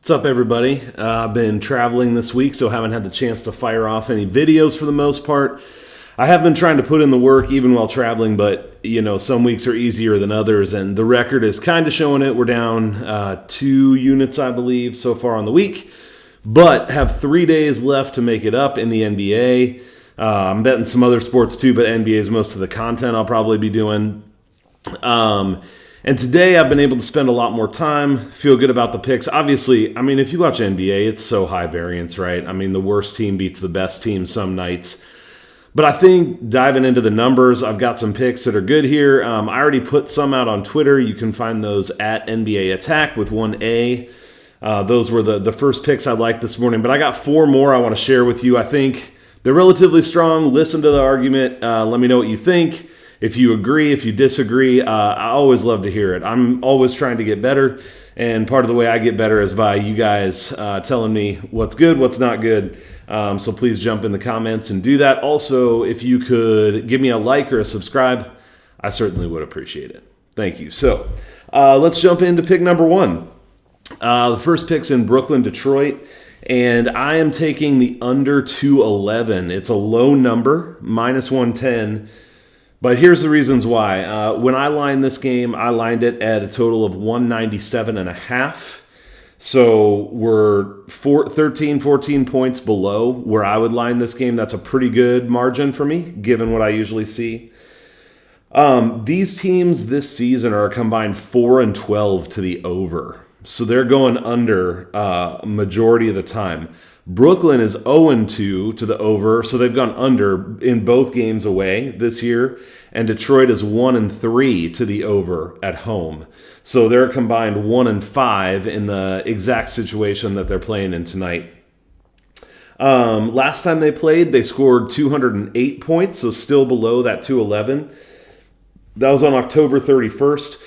What's up, everybody? I've been traveling this week, so haven't had the chance to fire off any videos for the most part. I have been trying to put in the work even while traveling, but, some weeks are easier than others, and the record is kind of showing it. We're down 2 units, I believe, so far on the week, but have 3 days left to make it up in the NBA. I'm betting some other sports too, but NBA is most of the content I'll probably be doing. And today I've been able to spend a lot more time, feel good about the picks. Obviously, if you watch NBA, it's so high variance, right? The worst team beats the best team some nights. But I think diving into the numbers, I've got some picks that are good here. I already put some out on Twitter. You can find those at NBA Attack with 1A. Those were the first picks I liked this morning. But I got 4 more I want to share with you. I think they're relatively strong. Listen to the argument. Let me know what you think. If you agree, if you disagree, I always love to hear it. I'm always trying to get better, and part of the way I get better is by you guys telling me what's good, what's not good. So please jump in the comments and do that. Also, if you could give me a like or a subscribe, I certainly would appreciate it. Thank you. So let's jump into pick number 1. The first pick's in Brooklyn, Detroit, and I am taking the under 211. It's a low number, minus 110. But here's the reasons why. When I lined this game, I lined it at a total of 197.5. So we're 13, 14 points below where I would line this game. That's a pretty good margin for me, given what I usually see. These teams this season are a combined 4-12 to the over. So they're going under majority of the time. Brooklyn is 0-2 to the over, so they've gone under in both games away this year. And Detroit is 1-3 to the over at home. So they're combined 1-5 in the exact situation that they're playing in tonight. Last time they played, they scored 208 points, so still below that 211. That was on October 31st.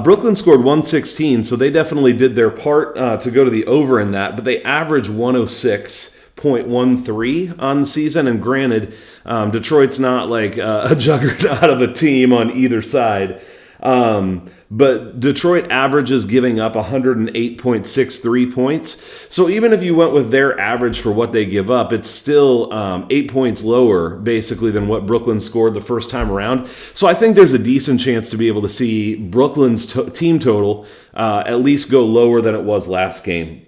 Brooklyn scored 116, so they definitely did their part to go to the over in that, but they average 106.13 on the season, and granted, Detroit's not like a juggernaut of a team on either side, but Detroit averages giving up 108.63 points, so even if you went with their average for what they give up, it's still 8 points lower, basically, than what Brooklyn scored the first time around. So I think there's a decent chance to be able to see Brooklyn's team total at least go lower than it was last game.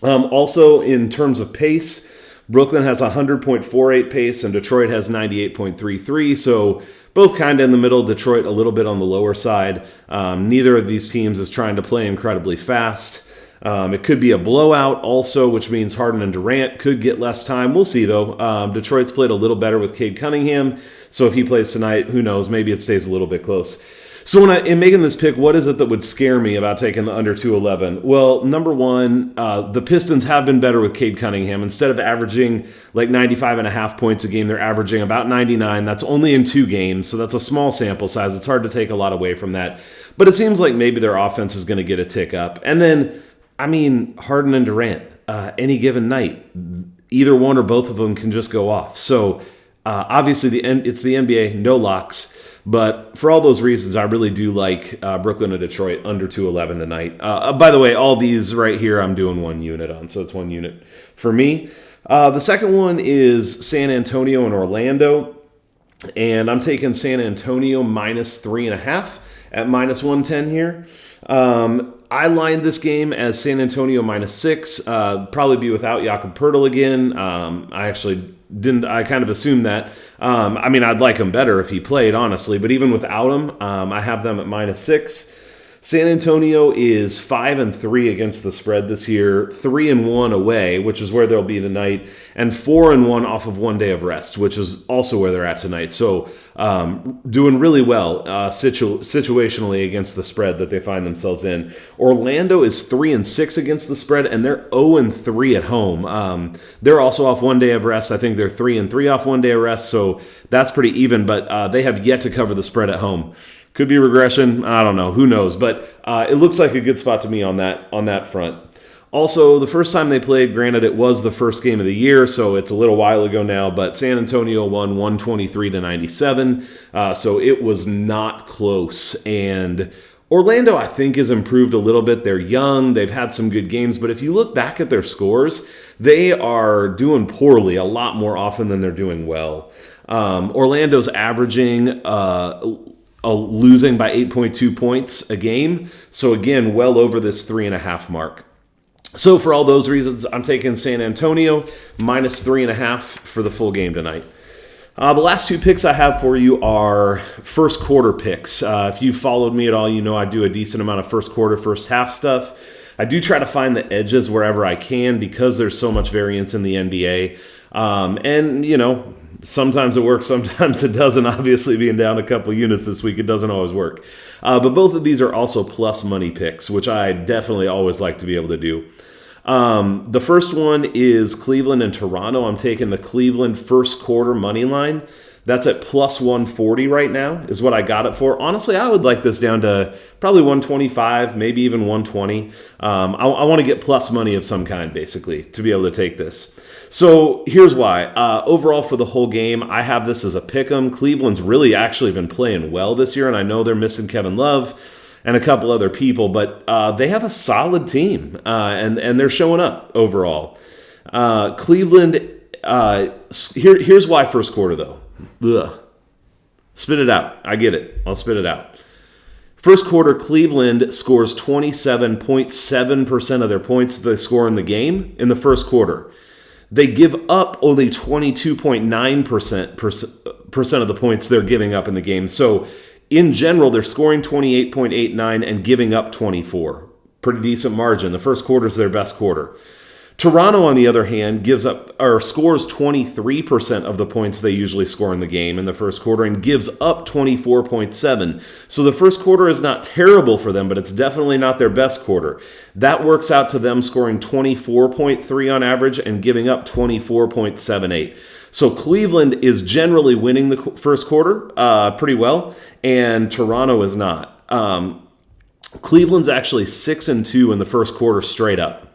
Also, in terms of pace, Brooklyn has 100.48 pace and Detroit has 98.33, so both kind of in the middle. Detroit a little bit on the lower side. Neither of these teams is trying to play incredibly fast. It could be a blowout also, which means Harden and Durant could get less time. We'll see, though. Detroit's played a little better with Cade Cunningham, so if he plays tonight, who knows? Maybe it stays a little bit close. So in making this pick, what is it that would scare me about taking the under 211? Well, number one, the Pistons have been better with Cade Cunningham. Instead of averaging like 95.5 points a game, they're averaging about 99. That's only in 2 games, so that's a small sample size. It's hard to take a lot away from that. But it seems like maybe their offense is going to get a tick up. And then, Harden and Durant, any given night, either one or both of them can just go off. So obviously, it's the NBA, no locks. But for all those reasons, I really do like Brooklyn and Detroit under 211 tonight. By the way, all these right here, I'm doing 1 unit on, so it's 1 unit for me. The second one is San Antonio and Orlando, and I'm taking San Antonio minus 3.5 at minus 110 here. I lined this game as San Antonio minus 6, probably be without Jakob Poeltl again. I kind of assumed that. I'd like him better if he played, honestly, but even without him, I have them at minus 6. San Antonio is 5-3 against the spread this year, 3-1 away, which is where they'll be tonight, and 4-1 off of 1 day of rest, which is also where they're at tonight. So doing really well situationally against the spread that they find themselves in. Orlando is 3-6 against the spread, and they're 0-3 at home. They're also off 1 day of rest. I think they're 3-3 off 1 day of rest, so that's pretty even, but they have yet to cover the spread at home. Could be regression. I don't know. Who knows? But it looks like a good spot to me on that front. Also, the first time they played, granted it was the first game of the year, so it's a little while ago now, but San Antonio won 123-97, so it was not close. And Orlando, I think, has improved a little bit. They're young. They've had some good games. But if you look back at their scores, they are doing poorly a lot more often than they're doing well. Orlando's averaging losing by 8.2 points a game. So again, well over this 3.5 mark. So for all those reasons, I'm taking San Antonio minus 3.5 for the full game tonight. The last two picks I have for you are first quarter picks. If you followed me at all, you know I do a decent amount of first quarter, first half stuff. I do try to find the edges wherever I can because there's so much variance in the NBA. And, you know, sometimes it works, sometimes it doesn't. Obviously, being down a couple units this week, it doesn't always work. But both of these are also plus money picks, which I definitely always like to be able to do. The first one is Cleveland and Toronto. I'm taking the Cleveland first quarter money line. That's at plus 140 right now is what I got it for. Honestly, I would like this down to probably 125, maybe even 120. I want to get plus money of some kind, basically, to be able to take this. So here's why. Overall, for the whole game, I have this as a pick'em. Cleveland's really actually been playing well this year, and I know they're missing Kevin Love and a couple other people, but they have a solid team, and they're showing up overall. Cleveland, here's why first quarter, though. Ugh. Spit it out. I get it. I'll spit it out. First quarter, Cleveland scores 27.7% of their points they score in the game in the first quarter. They give up only 22.9% of the points they're giving up in the game. So in general, they're scoring 28.89 and giving up 24. Pretty decent margin. The first quarter is their best quarter. Toronto, on the other hand, scores 23% of the points they usually score in the game in the first quarter and gives up 24.7. So the first quarter is not terrible for them, but it's definitely not their best quarter. That works out to them scoring 24.3 on average and giving up 24.78. So Cleveland is generally winning the first quarter pretty well, and Toronto is not. Cleveland's actually 6-2 in the first quarter straight up.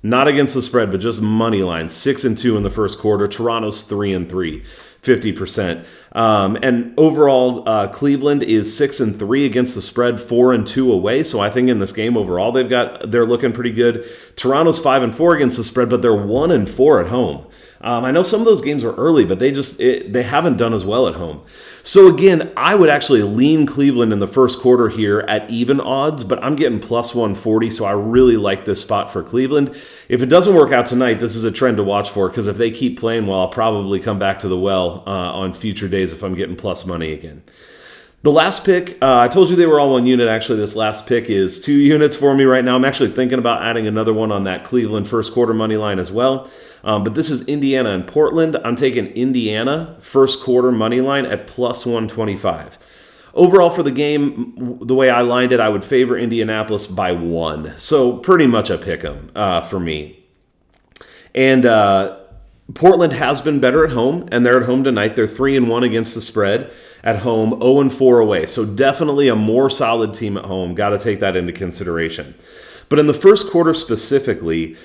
Not against the spread, but just money line. 6-2 in the first quarter. Toronto's 3-3, 50%. And overall, Cleveland is 6-3 against the spread, 4-2 away. So I think in this game overall, they're looking pretty good. Toronto's 5-4 against the spread, but they're 1-4 at home. I know some of those games were early, but they haven't done as well at home. So again, I would actually lean Cleveland in the first quarter here at even odds, but I'm getting plus 140, so I really like this spot for Cleveland. If it doesn't work out tonight, this is a trend to watch for, because if they keep playing well, I'll probably come back to the well on future days if I'm getting plus money again. The last pick, I told you they were all one unit. Actually, this last pick is 2 units for me right now. I'm actually thinking about adding another one on that Cleveland first quarter money line as well. But this is Indiana and Portland. I'm taking Indiana first quarter money line at plus 125. Overall for the game, the way I lined it, I would favor Indianapolis by 1. So pretty much a pick 'em for me. And Portland has been better at home, and they're at home tonight. They're 3-1 against the spread at home, 0-4 away. So definitely a more solid team at home. Got to take that into consideration. But in the first quarter specifically,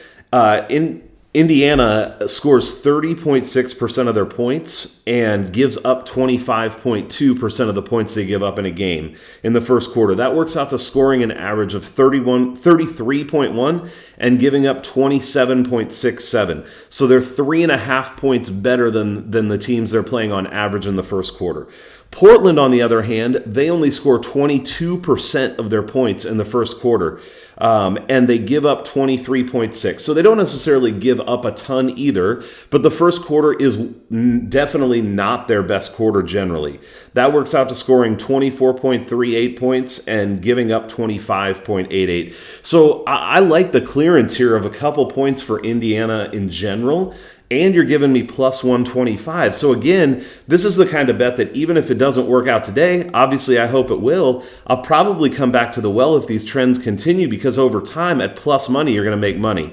Indiana scores 30.6% of their points and gives up 25.2% of the points they give up in a game in the first quarter. That works out to scoring an average of 33.1 and giving up 27.67. So they're 3.5 points better than the teams they're playing on average in the first quarter. Portland, on the other hand, they only score 22% of their points in the first quarter, and they give up 23.6. So they don't necessarily give up a ton either, but the first quarter is definitely not their best quarter generally. That works out to scoring 24.38 points and giving up 25.88. So I like the clearance here of a couple points for Indiana in general, and you're giving me plus 125. So again, this is the kind of bet that even if it doesn't work out today, obviously I hope it will, I'll probably come back to the well if these trends continue, because over time at plus money, you're going to make money.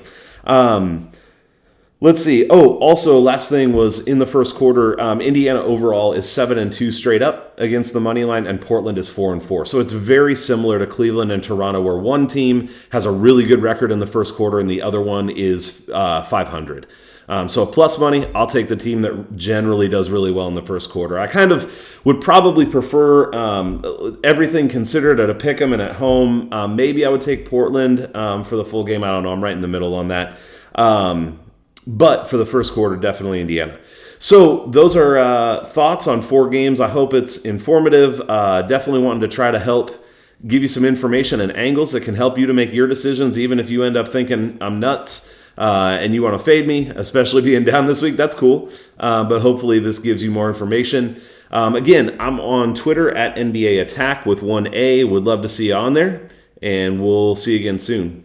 Let's see. Oh, also, last thing was in the first quarter, Indiana overall is 7-2 straight up against the money line, and Portland is 4-4. So it's very similar to Cleveland and Toronto, where one team has a really good record in the first quarter and the other one is 500. So plus money, I'll take the team that generally does really well in the first quarter. I kind of would probably prefer everything considered at a pick'em and at home. Maybe I would take Portland for the full game. I don't know. I'm right in the middle on that. But for the first quarter, definitely Indiana. So those are thoughts on 4 games. I hope it's informative. Definitely wanting to try to help give you some information and angles that can help you to make your decisions, even if you end up thinking I'm nuts and you want to fade me, especially being down this week. That's cool. But hopefully this gives you more information. Again, I'm on Twitter at NBA Attack with 1A. Would love to see you on there, and we'll see you again soon.